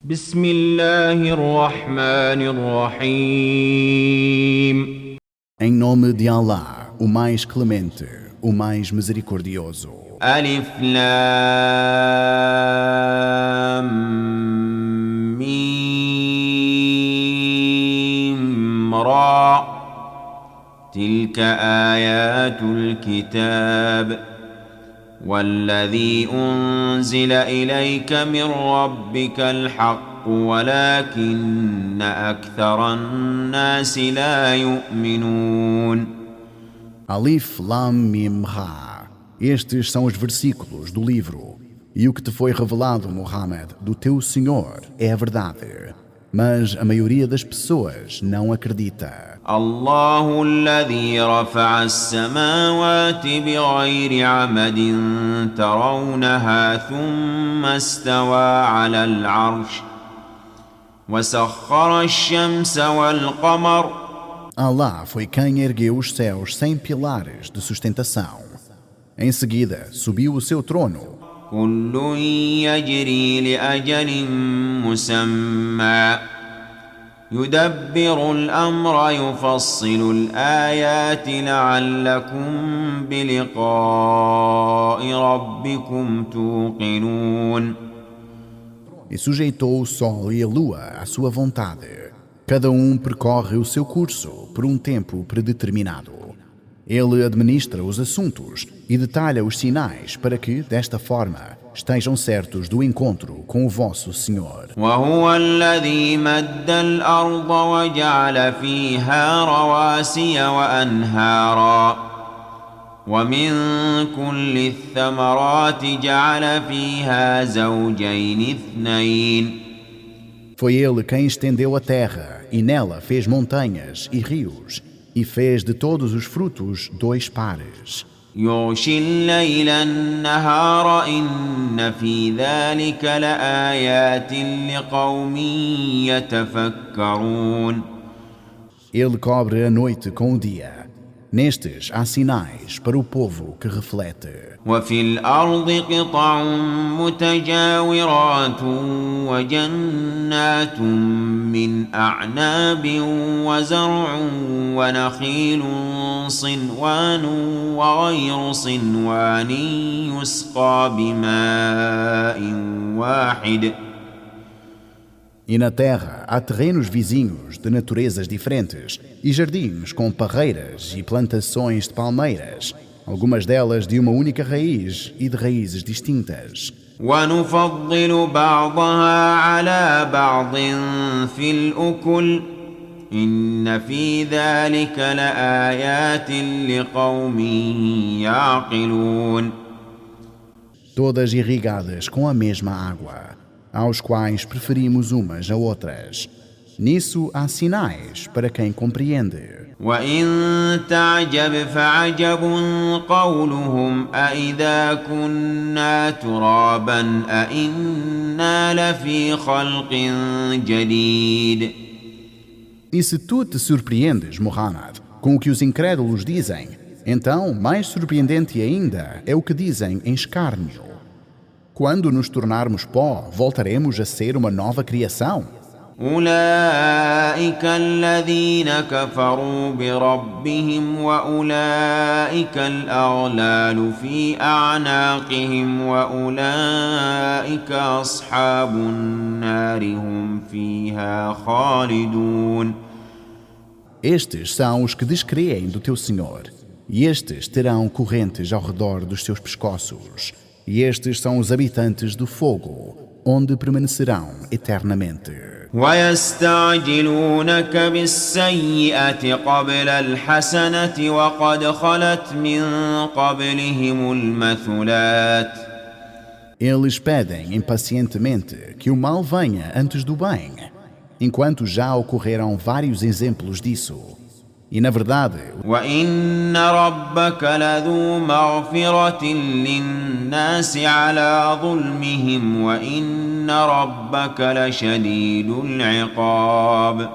بسم الله الرحمن الرحيم. Em nome de Allah, o mais clemente, o mais misericordioso. ألف لام ميم را تلك آيات الكتاب والذي أنزل إليك من ربك الحق ولكن أكثر الناس لا يؤمنون. Alif Lam Mim Ra. Estes são os versículos do livro. E o que te foi revelado, Muhammad, do teu Senhor é a verdade. Mas a maioria das pessoas não acredita. الله الذي رفع السماوات بغير عمد ترونها ثم استوى على العرش وسخر الشمس والقمر. Allah foi quem ergueu os céus sem pilares de sustentação. Em seguida, subiu o seu trono. كل يجري لأجل مسمى يدبر الأمر يفصل الآيات لعلكم بلقاء ربكم توقنون. E sujeitou o sol e a lua à sua vontade. Cada percorre o seu curso por um tempo predeterminado. Ele administra os assuntos e detalha os sinais para que, desta forma, estejam certos do encontro com o vosso Senhor. وهو الذي مد الأرض وجعل فيها رواسي وأنهارا ومن كل الثمرات جعل فيها زوجين اثنين. Foi ele quem estendeu a terra e nela fez montanhas e rios e fez de todos os frutos dois pares. يغشي الليل النهار إن في ذلك لآيات لقوم يتفكرون. Ele cobre a noite com o dia. Nestes há sinais para o povo que reflete. وفي الأرض قطع متجاورات وجنات من أعناب وزرع ونخيل صنوان وغير صنوان يسقى بماء واحد. E na terra há terrenos vizinhos de naturezas diferentes e jardins com parreiras e plantações de palmeiras, algumas delas de uma única raiz e de raízes distintas. ونفضل بعضها على بعض في الأكل إن في ذلك لآيات لقوم يعقلون. Todas irrigadas com a mesma água, aos quais preferimos umas a outras. Nisso há sinais para quem compreende. وإن تعجب فعجب قولهم أإذا كنا ترابا أإنا لفي خلق جديد. E se tu te surpreendes, Muhammad, com o que os incrédulos dizem, então mais surpreendente ainda é o que dizem em escárnio. Quando nos tornarmos pó, voltaremos a ser uma nova criação? أولئك الذين كفروا بربهم وأولئك الأغلال في أعناقهم وأولئك أصحاب النار هم فيها خالدون. Estes são os que descreem do teu Senhor, e estes terão correntes ao redor dos seus pescoços, e estes são os habitantes do fogo, onde permanecerão eternamente. ويستعجلونك بالسيئة قبل الحسنة وقد خلت من قبلهم المثلات. Eles pedem impacientemente que o mal venha antes do bem, enquanto já ocorreram vários exemplos disso. E na verdade, وإن ربك لذو مغفرة للناس على ظلمهم وإن ربك لشديد العقاب.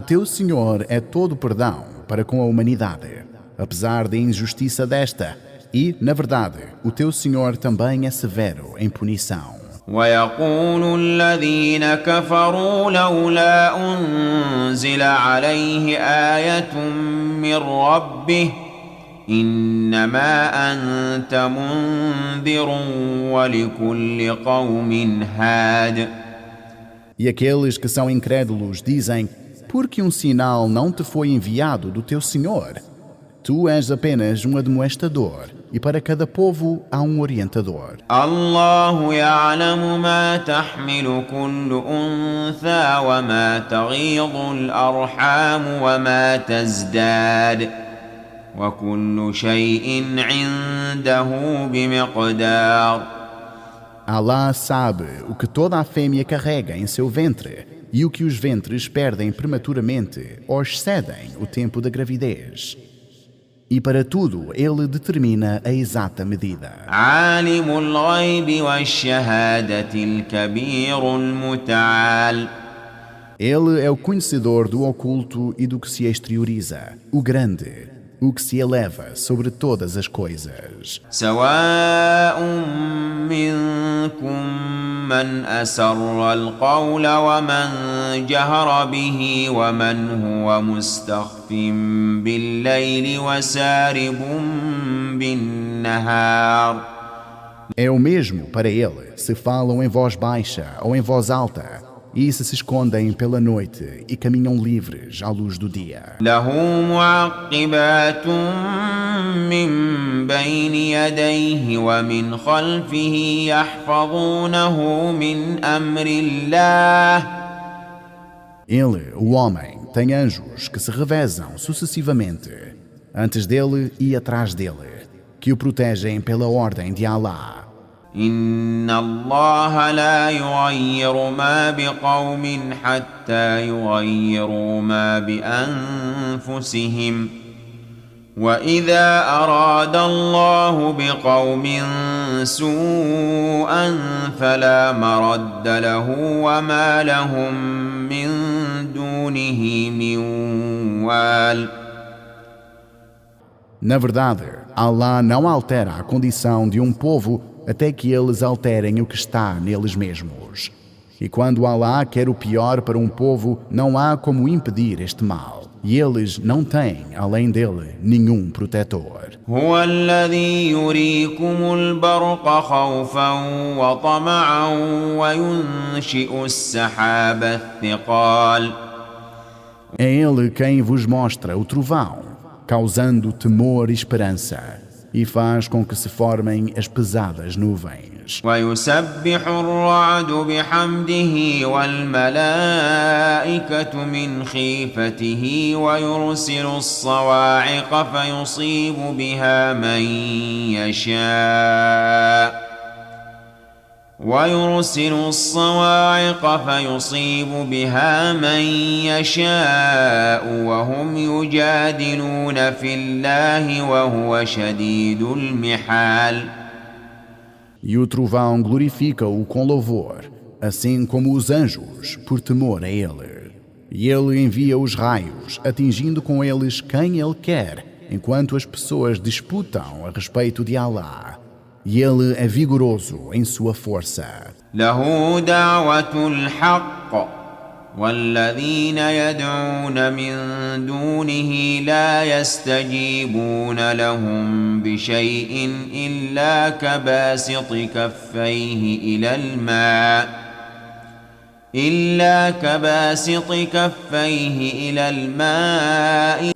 teu Senhor é todo perdão para com a humanidade, apesar da injustiça desta, e, na verdade, o teu Senhor também é severo em punição. ويقول الذين كفروا لولا أنزل عليه آية من ربه إنما أنت منذر ولكل قوم هاد. E aqueles que são incrédulos dizem: por que um sinal não te foi enviado do teu Senhor? Tu és apenas um admoestador, e para cada povo há um orientador. الله يعلم ما تحمل كل أنثى وما تغيض الأرحام وما تزداد وكل شيء عنده بمقدار. Alá sabe o que toda a fêmea carrega em seu ventre e o que os ventres perdem prematuramente ou excedem o tempo da gravidez. E para tudo ele determina a exata medida. عالم الغيب والشهادة الكبير المتعال. Ele é o conhecedor do oculto e do que se exterioriza, o grande, o que se eleva sobre todas as coisas. سواء منكم من أسر القول ومن جهر به ومن هو مستخف بالليل وسارب بالنهار. É o mesmo para ele se falam em voz baixa ou em voz alta, e se escondem pela noite e caminham livres à luz do dia. له معقبات من بين يديه ومن خلفه يحفظونه من أمر الله. Ele, o homem, tem anjos que se revezam sucessivamente, antes dele e atrás dele, que o protegem pela ordem de Alá. إن الله لا يغير ما بقوم حتى يغيروا ما بأنفسهم وإذا أراد الله بقوم سوءا فلا مرد له وما لهم من دونه من وال. Na verdade, Alá não altera a condição de um povo até que eles alterem o que está neles mesmos. E quando Alá quer o pior para um povo, não há como impedir este mal. E eles não têm, além dele, nenhum protetor. هو الذي يريكم البرق خوفا وطمعا وينشئ السحاب الثقال. É ele quem vos mostra o trovão, causando temor e esperança, e faz com que se formem as pesadas nuvens. ويسبح الرعد بحمده والملائكة من خيفته ويرسل الصواعق فيصيب بها من يشاء وهم يجادلون في الله وهو شديد المحال. E o trovão glorifica-o com louvor, assim como os anjos, por temor a ele. E ele envia os raios, atingindo com eles quem ele quer, enquanto as pessoas disputam a respeito de Alá. E ele é vigoroso em sua força. له دعوة الحق والذين يدعون من دونه لا يستجيبون لهم بشيء إلا كباسط كفيه إلى الماء.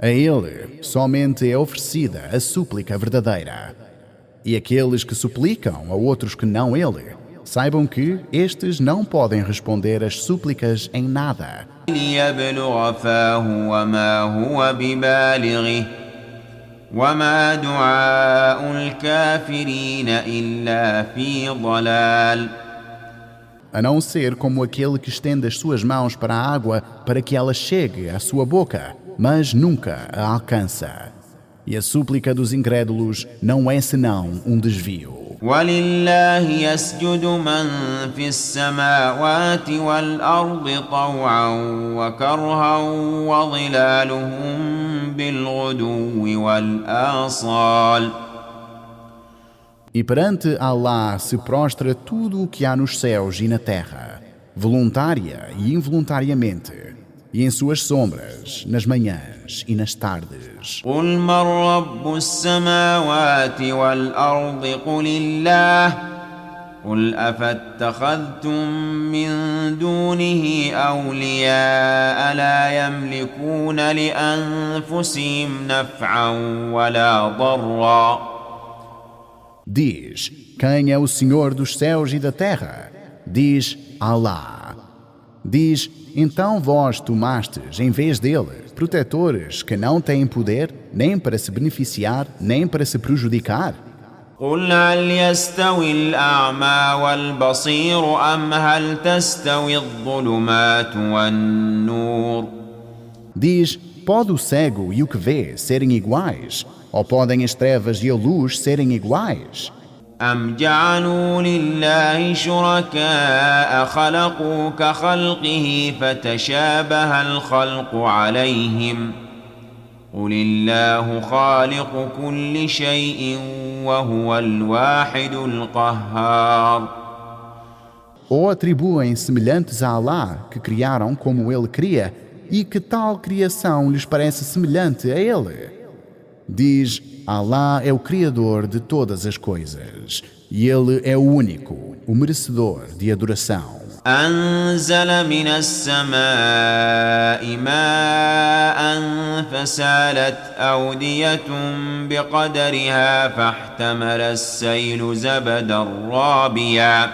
A ele somente é oferecida a súplica verdadeira. E aqueles que suplicam a outros que não ele, saibam que estes não podem responder às súplicas em nada. ليبلغ فاه وما هو ببالغه وما دعاء الكافرين إلا في ضلال. A não ser como aquele que estende as suas mãos para a água para que ela chegue à sua boca, mas nunca a alcança. E a súplica dos incrédulos não é senão um desvio. ولله يسجد من في السماوات والأرض طوعا وكرها وظلالهم بالغدو والآصال E perante Allah se prostra tudo o que há nos céus e na terra, voluntária e involuntariamente, e em suas sombras, nas manhãs e nas tardes. قل من رب السماوات والأرض قل الله قل أفاتخذتم من دونه أولياء لا يملكون لأنفسهم نفعا ولا ضرا. Diz, quem é o Senhor dos céus e da terra? Diz, Allah. Diz, então vós tomastes, em vez dele, protetores que não têm poder nem para se beneficiar, nem para se prejudicar? قل هل يستوي الأعمى والبصير أم هل تستوي الظلمات والنور. Diz, pode o cego e o que vê serem iguais? Ou podem as trevas e a luz serem iguais? أم جعلوا لله شركاء خلقوا كخلقه فتشابه الخلق عليهم قل الله خالق كل شيء وهو الواحد القهار. Ou atribuem semelhantes a Allah que criaram como ele cria e que tal criação lhes parece semelhante a ele? Diz, Allah é o Criador de todas as coisas e Ele é o único, o merecedor de adoração. أنزل من السماء ماء فسالت أودية بقدرها فاحتمل السيل زبدا رابيا.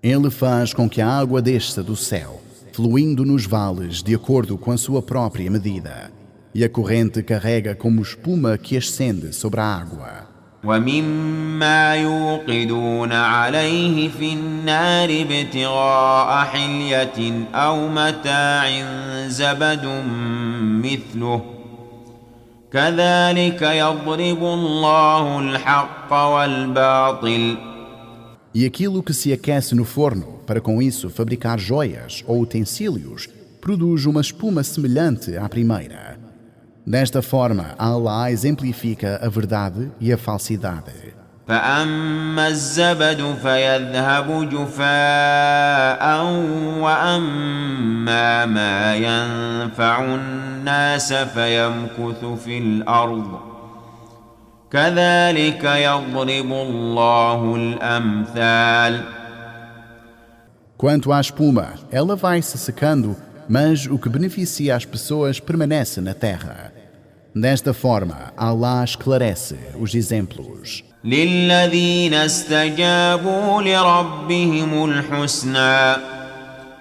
Ele faz com que a água desça do céu, fluindo nos vales de acordo com a sua própria medida. E a corrente carrega como espuma que ascende sobre a água. ومما يوقدون عليه في النار ابتغاء حلية أو متاع زبد مثله كذلك يضرب الله الحق والباطل. E aquilo que se aquece no forno para com isso fabricar joias ou utensílios produz uma espuma semelhante à primeira. Desta forma, Allah exemplifica a verdade e a falsidade. فأما الزبد فيذهب جفاء وأما ما ينفع الناس فيمكث في الأرض كذلك يضرب الله الأمثال. Quanto à espuma, ela vai se secando, mas o que beneficia as pessoas permanece na terra. Desta forma, Allah esclarece os exemplos. للذين استجابوا لربهم الحسنى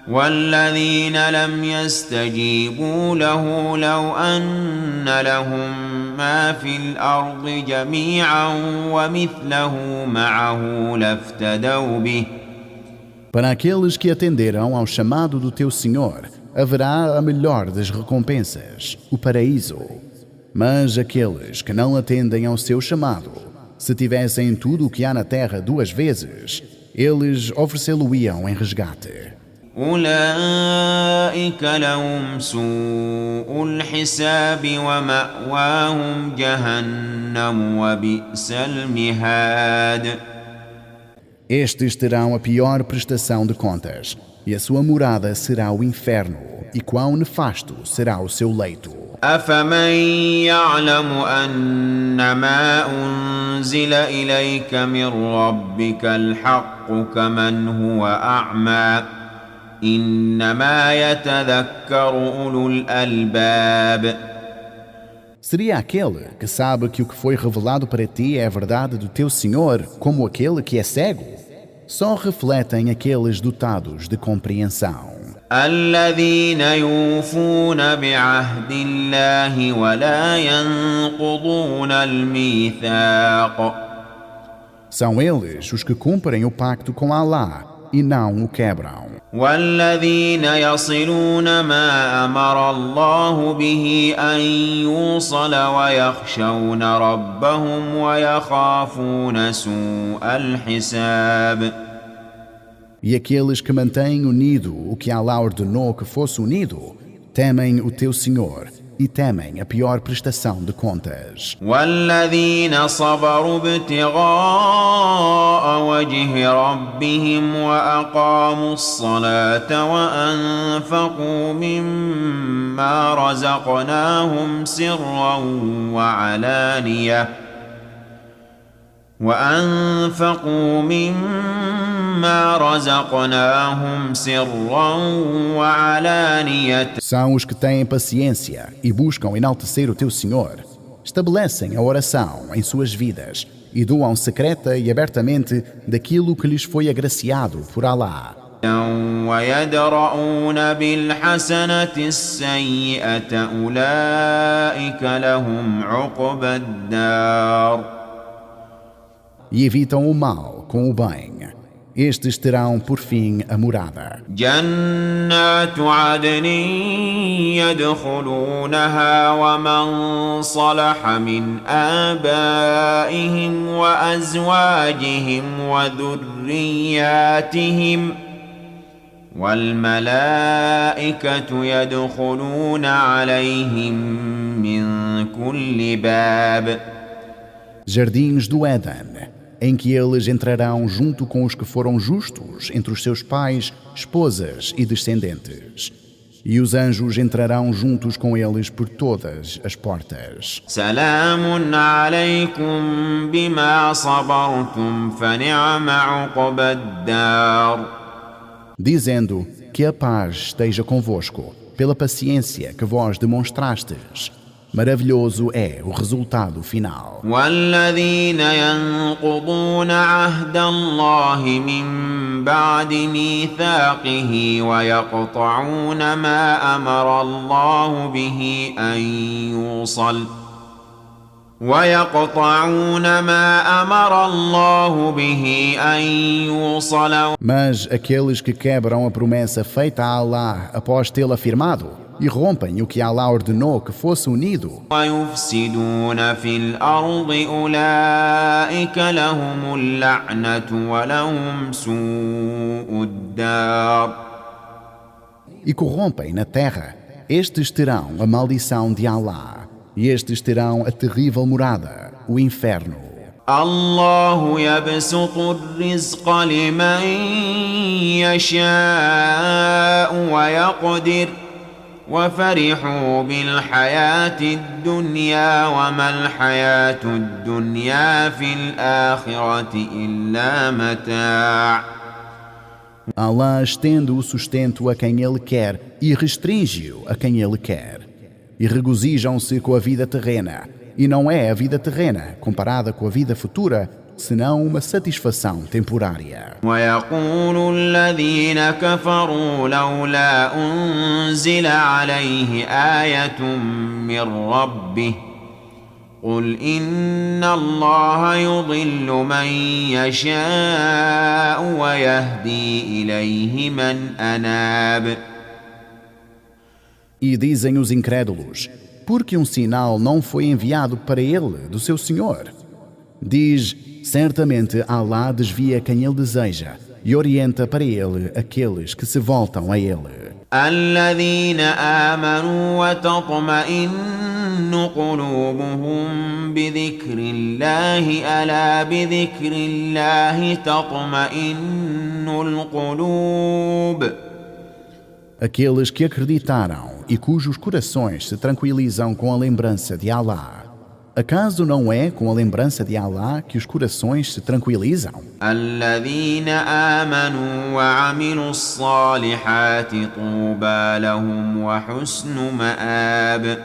والذين لم يستجيبوا له لو أن لهم ما في الأرض جميعا ومثله معه لافتدوا به. Para aqueles que atenderam ao chamado do teu Senhor, haverá a melhor das recompensas, o paraíso. Mas aqueles que não atendem ao seu chamado, se tivessem tudo o que há na terra duas vezes, eles oferecê-lo-iam em resgate. أولئك لهم سوء الحساب ومأواهم جهنم وبئس المهاد. Estes terão a pior prestação de contas, e a sua morada será o inferno, e quão nefasto será o seu leito. أفمن يعلم أنما أنزل إليك من ربك الحق كمن هو أعمى إنما يتذكر أولو الألباب. Seria aquele que sabe que o que foi revelado para ti é a verdade do teu Senhor, como aquele que é cego? Só refletem aqueles dotados de compreensão. الذين يوفون بعهد الله ولا ينقضون الميثاق. São eles os que cumprem o pacto com Allah e não o quebram. والذين يصلون ما أمر الله به أن يوصل ويخشون ربهم ويخافون سوء الحساب. E aqueles que mantêm unido o que Allah ordenou que fosse unido, temem o teu Senhor e temem a pior prestação de contas. والذين صبروا ابتغاء وجه ربهم وأقاموا الصلاة وأنفقوا مما رزقناهم سرا وعلانية. São os que têm paciência e buscam enaltecer o teu Senhor. Estabelecem a oração em suas vidas e doam secreta e abertamente daquilo que lhes foi agraciado por Allah. ويدرؤون بالحسنة السيئة أولئك لهم عقبى الدار. E evitam o mal com o bem. Estes terão por fim a morada. جنات عدن يدخلونها ومن صلح من آبائهم وأزواجهم وذرياتهم والملائكة يدخلون عليهم من كل باب. Jardins do Éden, em que eles entrarão junto com os que foram justos entre os seus pais, esposas e descendentes. E os anjos entrarão juntos com eles por todas as portas. سلام عليكم بما صبرتم فنعم عقبى الدار. Dizendo que a paz esteja convosco, pela paciência que vós demonstrastes. Maravilhoso é o resultado final. والذين ينقضون عهد الله من بعد ميثاقه ويقطعون ما أمر الله به أن يوصل. Mas aqueles que quebram a promessa feita a Allah após tê-la afirmado e rompem o que Allah ordenou que fosse unido, ويفسدون في الأرض أولئك لهم اللعنة ولهم سوء الدار. e corrompem na terra, estes terão a maldição de Allah, e estes terão a terrível morada, o inferno. الله يبسط الرزق لمن يشاء ويقدر وفرحوا بالحياة الدنيا وما الحياة الدنيا في الآخرة إلا متاع. Allah estende o sustento a quem Ele quer e restringe-o a quem Ele quer. E regozijam-se com a vida terrena. E não é a vida terrena, comparada com a vida futura, senão uma satisfação temporária. ويقول الذين كفروا لولا أنزل عليه آية من ربه قل إن الله يضل من يشاء ويهدي إليه من أناب. E dizem os incrédulos, porque um sinal não foi enviado para ele, do seu Senhor. Diz, certamente Allah desvia quem Ele deseja e orienta para Ele aqueles que se voltam a Ele. الذين آمنوا وتطمئن قلوبهم بذكر الله ألا بذكر الله تطمئن القلوب. Aqueles que acreditaram e cujos corações se tranquilizam com a lembrança de Allah. Acaso não é com a lembrança de Allah que os corações se tranquilizam? الذين آمنوا وعملوا الصالحات طوبى لهم وحسن مآب.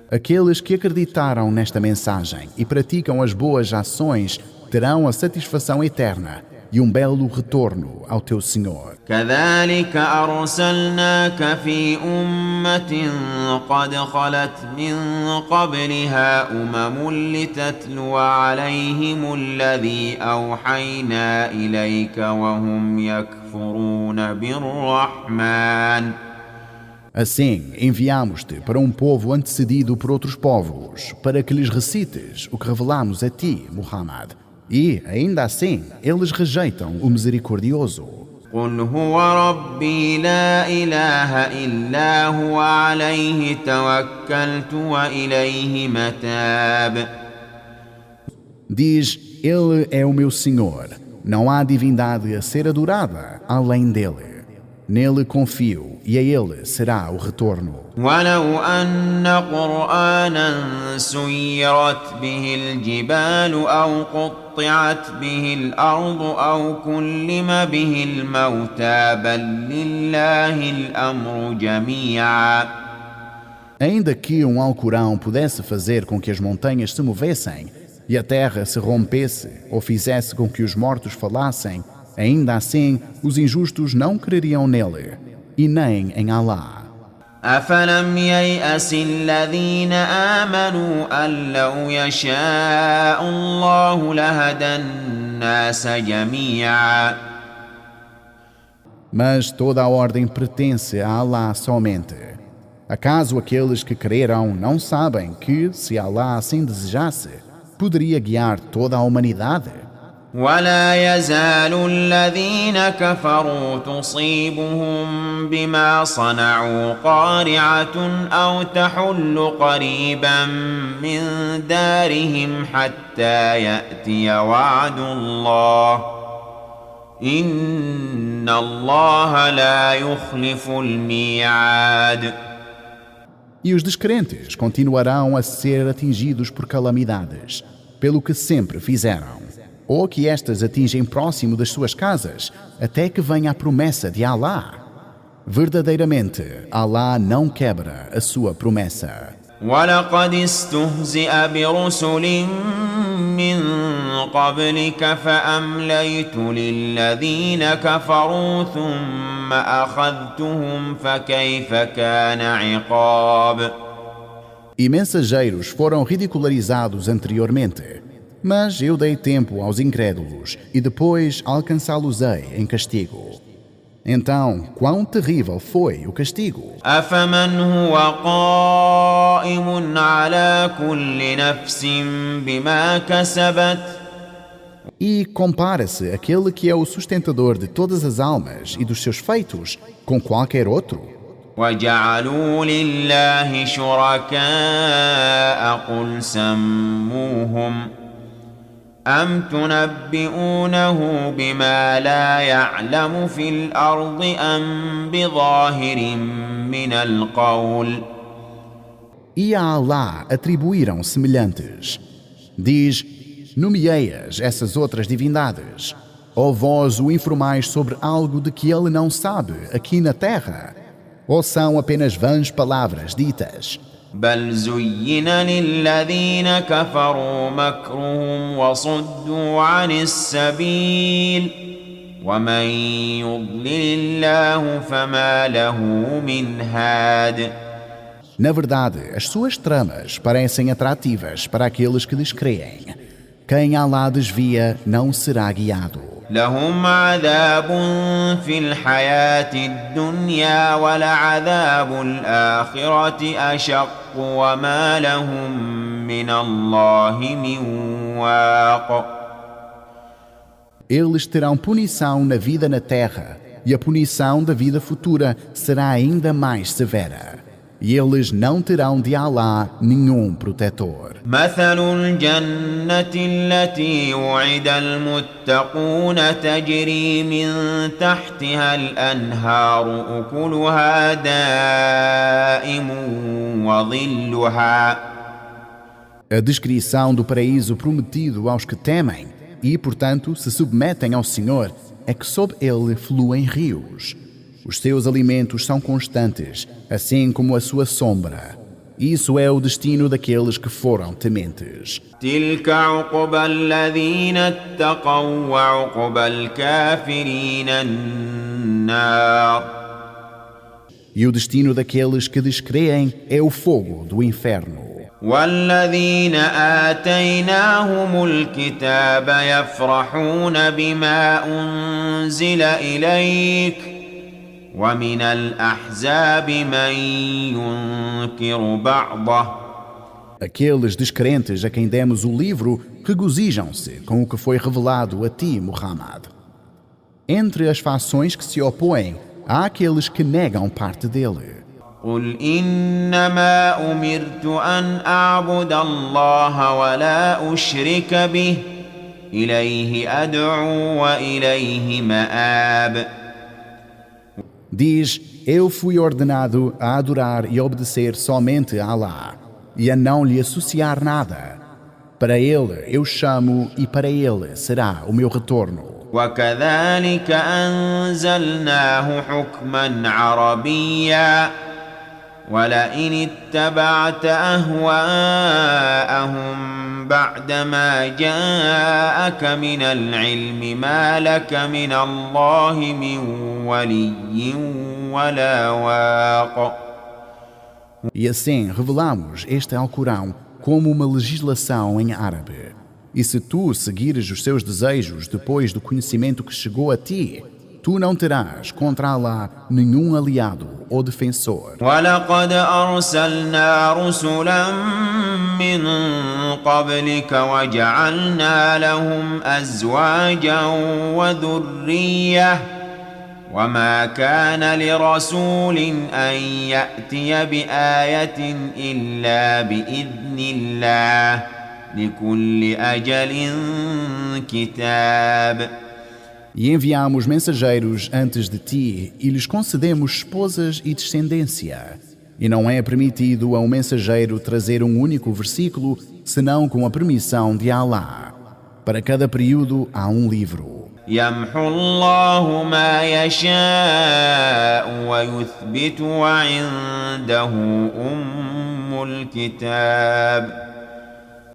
Aqueles que acreditaram nesta mensagem e praticam as boas ações terão a satisfação eterna e um belo retorno ao teu Senhor. كذلك أرسلناك في أمة قد خلت من قبلها لتتلو عليهم الذي أوحينا إليك وهم يكفرون بالرحمن. Assim, enviamos-te para um povo antecedido por outros povos, para que lhes recites o que revelamos a ti, Muhammad. E, ainda assim, eles rejeitam o misericordioso. قل هو ربي لا إله إلا هو عليه توكلت وإليه متاب. Diz, Ele é o meu Senhor. Não há divindade a ser adorada além dele. Nele confio e a Ele será o retorno. ولو أن قرآنا سيرت به الجبال أو قطعت به الأرض أو كلم به الموتى بل لله الأمر جميعا. Ainda que um Alcorão pudesse fazer com que as montanhas se movessem e a terra se rompesse ou fizesse com que os mortos falassem, ainda assim os injustos não creriam nele e nem em Allah. أفلم ييأس الذين آمنوا أن لو يشاء الله لهدى الناس جميعا. Mas toda a ordem pertence a Allah somente. Acaso aqueles que creram não sabem que, se Allah assim desejasse, poderia guiar toda a humanidade? ولا يزال الذين كفروا تصيبهم بما صنعوا قارعة أو تحل قريبا من دارهم حتى يأتي وعد الله إن الله لا يخلف الميعاد. E os descrentes continuarão a ser atingidos por calamidades, pelo que sempre fizeram, ou que estas atingem próximo das suas casas, até que venha a promessa de Allah. Verdadeiramente, Allah não quebra a sua promessa. ولقد استهزئ برسل من قبلك فأمليت للذين كفروا ثم أخذتهم فكيف كان عقاب. E mensageiros foram ridicularizados anteriormente, mas eu dei tempo aos incrédulos e depois alcançá-los-ei em castigo. Então, quão terrível foi o castigo! أفمن هو قائم على كل نفس بما كسبت. E compara-se aquele que é o sustentador de todas as almas e dos seus feitos com qualquer outro. وجعلوا لله شركاء قل سموهم أم تنبئونه بما لا يعلم في الأرض أم بظاهر من القول. E a Allah atribuíram semelhantes. Diz, nomeei-as essas outras divindades, ou vós o informais sobre algo de que ele não sabe aqui na terra, ou são apenas vãs palavras ditas. بل زين للذين كفروا مكرهم وصدوا عن السبيل ومن يضلل الله فما له من هاد. Na verdade, as suas tramas parecem atrativas para aqueles que descreem. Quem Allah desvia não será guiado. لهم عذاب في الحياة الدنيا ولعذاب الآخرة أشق وما لهم من الله من واق. Eles terão punição na vida na terra, e a punição da vida futura será ainda mais severa. E eles não terão de Allah nenhum protetor. مثل الجنة التي وعد المتقون تجري من تحتها الأنهار أكلها دائم وظلها. A descrição do paraíso prometido aos que temem e, portanto, se submetem ao Senhor é que sob ele fluem rios. Os seus alimentos são constantes, assim como a sua sombra. Isso é o destino daqueles que foram tementes. تلك عقبى الذين اتقوا وعقبى الكافرين النار. E o destino daqueles que descreem é o fogo do inferno. والذين آتيناهم الكتاب يفرحون بما أنزل إليك ومن الأحزاب من ينكر بعضه. Aqueles descrentes a quem demos o livro regozijam-se com o que foi revelado a ti, Muhammad. Entre as fações que se opõem, há aqueles que negam parte dele. قل إنما أمرت أن أعبد الله ولا أشرك به إليه أدعو وإليه مآب. Diz, eu fui ordenado a adorar e obedecer somente a Allah, e a não lhe associar nada. Para ele eu chamo e para ele será o meu retorno. وكذلك أنزلناه حكما عربيا ولئن اتبعت أهواءهم بعدما جاءك من العلم ما لك من الله من ولي ولا واق. E assim revelamos este Alcorão como uma legislação em árabe. E se tu seguires os seus desejos depois do conhecimento que chegou a ti, tu não terás contra Allah nenhum aliado ou defensor. وَلَقَدْ أَرْسَلْنَا رُسُلًا مِّن قَبْلِكَ وَجَعَلْنَا لَهُمْ أَزْوَاجًا وَذُرِّيَّةً وَمَا كَانَ لِرَسُولٍ أَن يَأْتِيَ بِآيَةٍ إِلَّا بِإِذْنِ اللَّهِ لِكُلِّ أَجَلٍ كِتَابٌ. E enviamos mensageiros antes de ti e lhes concedemos esposas e descendência. E não é permitido a um mensageiro trazer um único versículo, senão com a permissão de Allah. Para cada período há um livro. يَمْحُو اللَّهُ مَا يَشَاءُ وَيُثْبِتُ وَعِندَهُ أُمُّ الْكِتَابِ.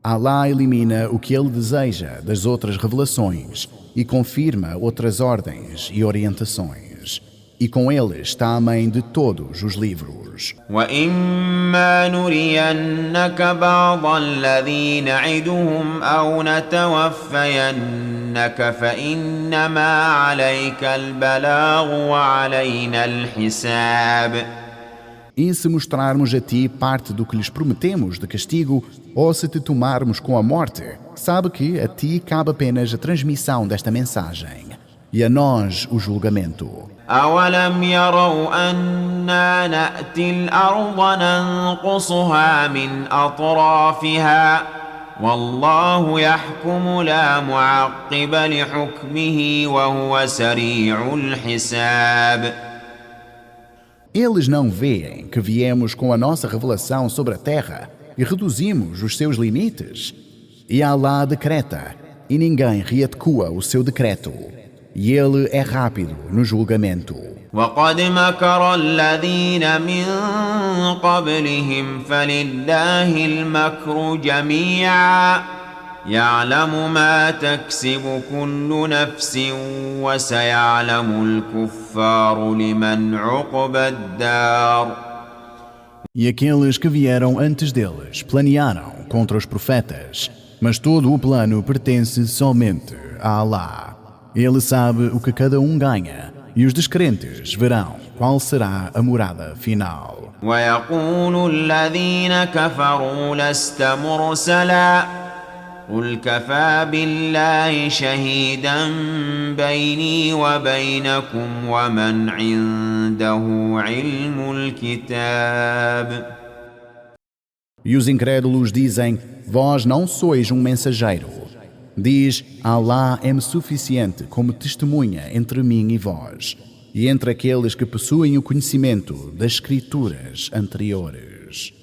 Allah elimina o que ele deseja das outras revelações e confirma outras ordens e orientações. E com ele está a mãe de todos os livros. وَإِمَّا نُرِيَنَّكَ بَعْضَ الَّذِي نَعِدُهُمْ أَوْ نَتَوَفَّيَنَّكَ فَإِنَّمَا عَلَيْكَ الْبَلَاغُ وَعَلَيْنَا الْحِسَابُ. E se mostrarmos a ti parte do que lhes prometemos de castigo, ou se te tomarmos com a morte, sabe que a ti cabe apenas a transmissão desta mensagem, e a nós o julgamento. أَوَلَمْ يَرَوْا أَنَّا نَأْتِي الْأَرْضَ نَنقُصُهَا مِنْ أَطْرَافِهَا وَاللَّهُ يَحْكُمُ لَا مُعَقِّبَ لِحُكْمِهِ وَهُوَ سَرِيعُ الْحِسَابِ. Eles não veem que viemos com a nossa revelação sobre a terra e reduzimos os seus limites? E Allah decreta, e ninguém readequa o seu decreto. E ele é rápido no julgamento. وَقَدْ مَكَرَ الَّذِينَ مِن قَبْلِهِمْ فَلِلَّهِ الْمَكْرُ جَمِيعًا يَعْلَمُ مَا تَكْسِبُ كُلُّ نَفْسٍ وَسَيَعْلَمُ الْكُفَّارُ لِمَنْ عُقْبَى الدَّارِ. E aqueles que vieram antes deles planearam contra os profetas, mas todo o plano pertence somente a Allah. Ele sabe o que cada um ganha, e os descrentes verão qual será a morada final. وَيَقُولُ الَّذِينَ كَفَرُوا لَسْتَ مُرْسَلًا قُلْ كَفَى بِاللَّهِ شَهِيدًا بَيْنِي وَبَيْنَكُمْ وَمَنْ عِندَهُ عِلْمُ الْكِتَابِ. E os incrédulos dizem, vós não sois um mensageiro. Diz, Allah é-me suficiente como testemunha entre mim e vós, e entre aqueles que possuem o conhecimento das escrituras anteriores.